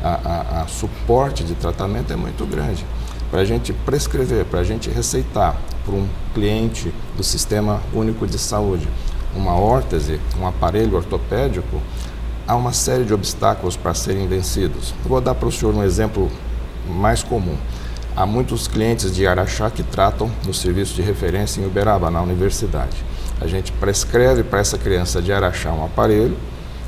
a suporte de tratamento é muito grande. Para a gente prescrever, para a gente receitar para um cliente do Sistema Único de Saúde uma órtese, um aparelho ortopédico, há uma série de obstáculos para serem vencidos. Eu vou dar para o senhor um exemplo mais comum. Há muitos clientes de Araxá que tratam no serviço de referência em Uberaba, na universidade. A gente prescreve para essa criança de Araxá um aparelho,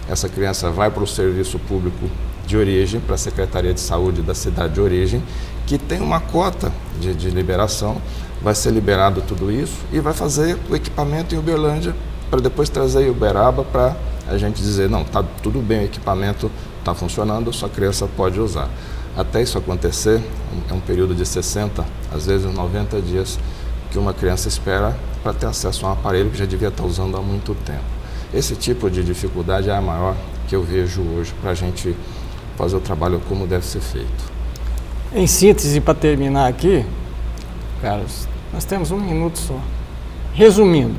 essa criança vai para o serviço público de origem, para a Secretaria de Saúde da cidade de origem, que tem uma cota de liberação, vai ser liberado tudo isso e vai fazer o equipamento em Uberlândia para depois trazer em Uberaba para a gente dizer, não, está tudo bem, o equipamento está funcionando, a sua criança pode usar. Até isso acontecer, é um período de 60, às vezes 90 dias que uma criança espera para ter acesso a um aparelho que já devia estar usando há muito tempo. Esse tipo de dificuldade é a maior que eu vejo hoje para a gente fazer o trabalho como deve ser feito. Em síntese, para terminar aqui, Carlos, nós temos 1 minuto só. Resumindo,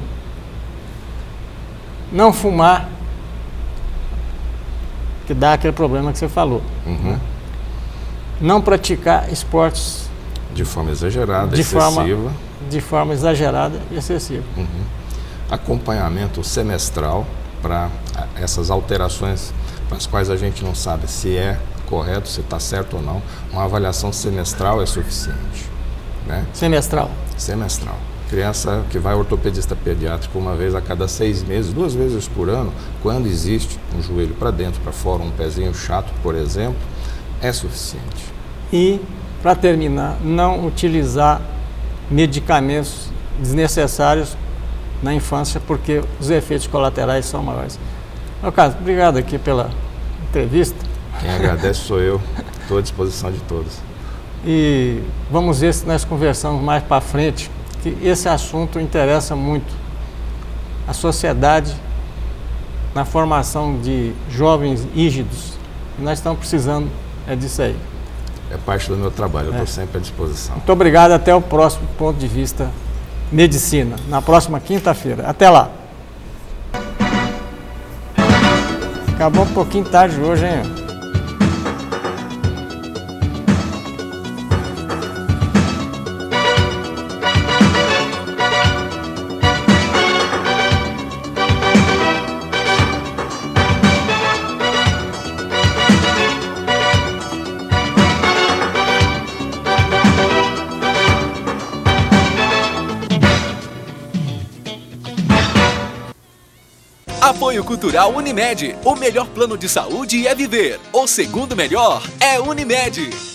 não fumar, que dá aquele problema que você falou. Né? Não praticar esportes de forma exagerada, excessiva. De forma exagerada e excessiva. Acompanhamento semestral para essas alterações para as quais a gente não sabe se é correto, se está certo ou não. Uma avaliação semestral é suficiente. Né? Semestral. Semestral. Criança que vai ao ortopedista pediátrico uma vez a cada 6 meses, 2 vezes por ano, quando existe um joelho para dentro, para fora, um pezinho chato, por exemplo, é suficiente. E, para terminar, não utilizar medicamentos desnecessários na infância, porque os efeitos colaterais são maiores. Meu caso, obrigado aqui pela entrevista. Quem agradece sou eu, estou à disposição de todos. E vamos ver se nós conversamos mais para frente, que esse assunto interessa muito a sociedade na formação de jovens rígidos. E nós estamos precisando disso aí. É parte do meu trabalho, eu estou sempre à disposição. Muito obrigado, até o próximo Ponto de Vista Medicina, na próxima quinta-feira. Até lá. Acabou um pouquinho tarde hoje, hein? Apoio Cultural Unimed. O melhor plano de saúde é viver. O segundo melhor é Unimed.